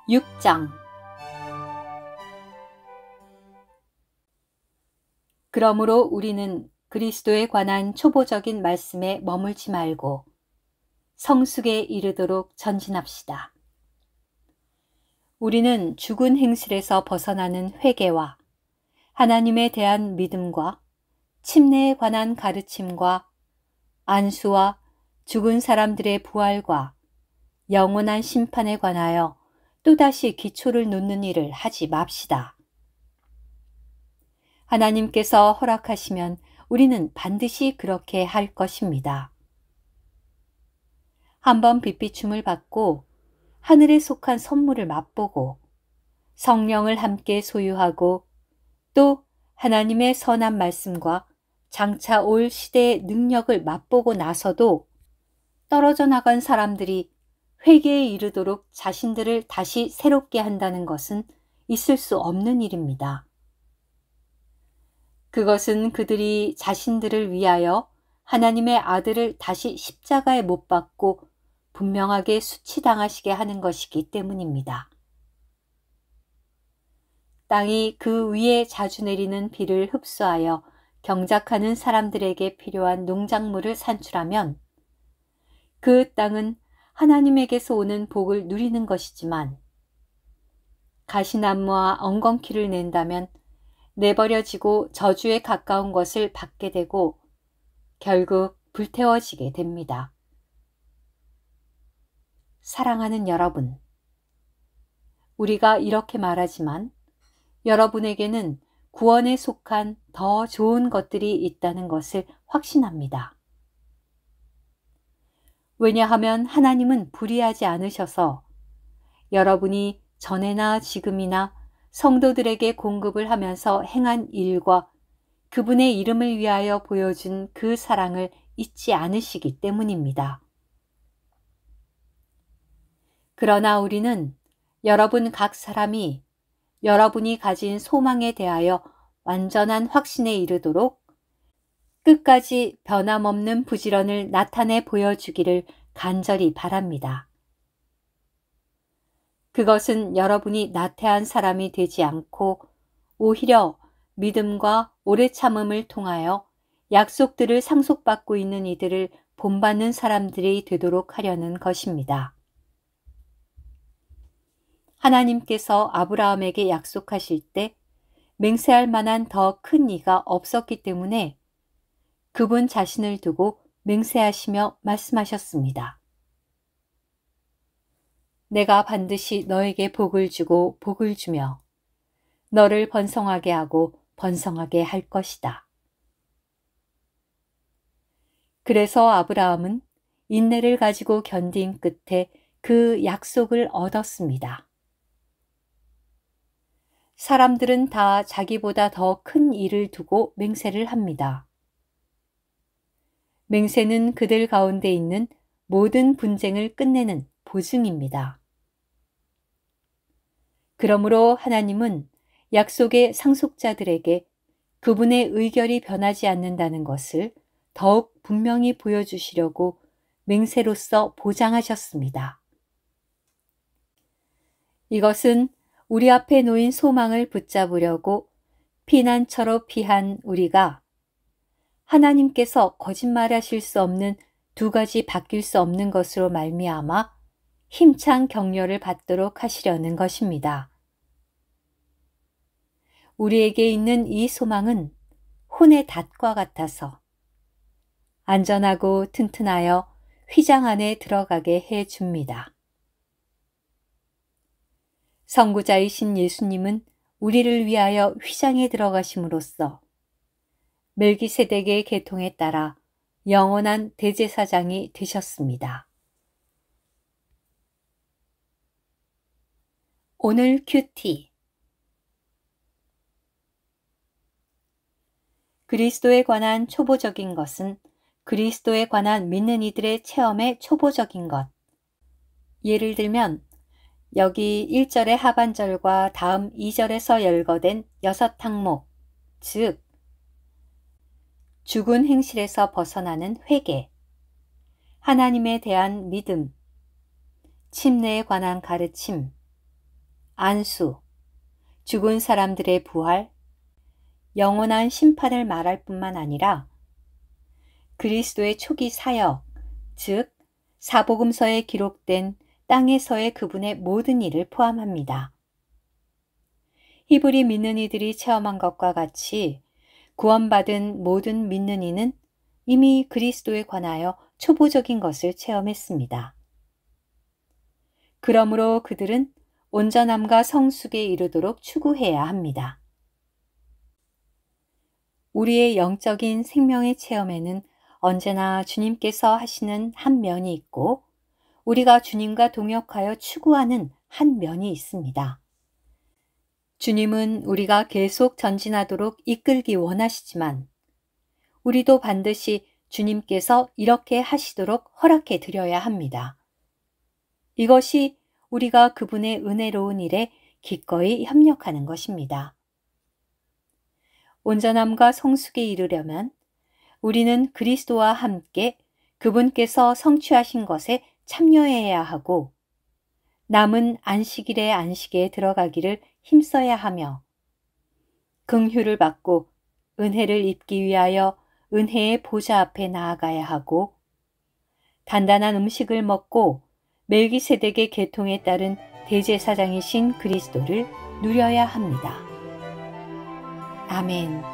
6장. 그러므로 우리는 그리스도에 관한 초보적인 말씀에 머물지 말고 성숙에 이르도록 전진합시다. 우리는 죽은 행실에서 벗어나는 회개와 하나님에 대한 믿음과 침례에 관한 가르침과 안수와 죽은 사람들의 부활과 영원한 심판에 관하여 또다시 기초를 놓는 일을 하지 맙시다. 하나님께서 허락하시면 우리는 반드시 그렇게 할 것입니다. 한번 빛비춤을 받고 하늘에 속한 선물을 맛보고 성령을 함께 소유하고 또 하나님의 선한 말씀과 장차 올 시대의 능력을 맛보고 나서도 떨어져 나간 사람들이 회개에 이르도록 자신들을 다시 새롭게 한다는 것은 있을 수 없는 일입니다. 그것은 그들이 자신들을 위하여 하나님의 아들을 다시 십자가에 못 박고 분명하게 수치당하시게 하는 것이기 때문입니다. 땅이 그 위에 자주 내리는 비를 흡수하여 경작하는 사람들에게 필요한 농작물을 산출하면 그 땅은 하나님에게서 오는 복을 누리는 것이지만 가시나무와 엉겅퀴를 낸다면 내버려지고 저주에 가까운 것을 받게 되고 결국 불태워지게 됩니다. 사랑하는 여러분, 우리가 이렇게 말하지만 여러분에게는 구원에 속한 더 좋은 것들이 있다는 것을 확신합니다. 왜냐하면 하나님은 불의하지 않으셔서 여러분이 전에나 지금이나 성도들에게 공급을 하면서 행한 일과 그분의 이름을 위하여 보여준 그 사랑을 잊지 않으시기 때문입니다. 그러나 우리는 여러분 각 사람이 여러분이 가진 소망에 대하여 완전한 확신에 이르도록 끝까지 변함없는 부지런을 나타내 보여주기를 간절히 바랍니다. 그것은 여러분이 나태한 사람이 되지 않고 오히려 믿음과 오래 참음을 통하여 약속들을 상속받고 있는 이들을 본받는 사람들이 되도록 하려는 것입니다. 하나님께서 아브라함에게 약속하실 때 맹세할 만한 더 큰 이가 없었기 때문에 그분 자신을 두고 맹세하시며 말씀하셨습니다. 내가 반드시 너에게 복을 주고 복을 주며 너를 번성하게 하고 번성하게 할 것이다. 그래서 아브라함은 인내를 가지고 견딘 끝에 그 약속을 얻었습니다. 사람들은 다 자기보다 더 큰 일을 두고 맹세를 합니다. 맹세는 그들 가운데 있는 모든 분쟁을 끝내는 보증입니다. 그러므로 하나님은 약속의 상속자들에게 그분의 의결이 변하지 않는다는 것을 더욱 분명히 보여주시려고 맹세로서 보장하셨습니다. 이것은 우리 앞에 놓인 소망을 붙잡으려고 피난처로 피한 우리가 하나님께서 거짓말하실 수 없는 두 가지 바뀔 수 없는 것으로 말미암아 힘찬 격려를 받도록 하시려는 것입니다. 우리에게 있는 이 소망은 혼의 닷과 같아서 안전하고 튼튼하여 휘장 안에 들어가게 해 줍니다. 선구자이신 예수님은 우리를 위하여 휘장에 들어가심으로써 멜기세덱의 계통에 따라 영원한 대제사장이 되셨습니다. 오늘 큐티. 그리스도에 관한 초보적인 것은 그리스도에 관한 믿는 이들의 체험의 초보적인 것. 예를 들면 여기 1절의 하반절과 다음 2절에서 열거된 6항목, 즉 죽은 행실에서 벗어나는 회개, 하나님에 대한 믿음, 침례에 관한 가르침, 안수, 죽은 사람들의 부활, 영원한 심판을 말할 뿐만 아니라 그리스도의 초기 사역, 즉 사복음서에 기록된 땅에서의 그분의 모든 일을 포함합니다. 히브리 믿는 이들이 체험한 것과 같이 구원받은 모든 믿는 이는 이미 그리스도에 관하여 초보적인 것을 체험했습니다. 그러므로 그들은 온전함과 성숙에 이르도록 추구해야 합니다. 우리의 영적인 생명의 체험에는 언제나 주님께서 하시는 한 면이 있고 우리가 주님과 동역하여 추구하는 한 면이 있습니다. 주님은 우리가 계속 전진하도록 이끌기 원하시지만 우리도 반드시 주님께서 이렇게 하시도록 허락해 드려야 합니다. 이것이 우리가 그분의 은혜로운 일에 기꺼이 협력하는 것입니다. 온전함과 성숙에 이르려면 우리는 그리스도와 함께 그분께서 성취하신 것에 참여해야 하고 남은 안식일의 안식에 들어가기를 힘써야 하며 긍휼을 받고 은혜를 입기 위하여 은혜의 보좌 앞에 나아가야 하고 단단한 음식을 먹고 멜기세덱의 계통에 따른 대제사장이신 그리스도를 누려야 합니다. 아멘.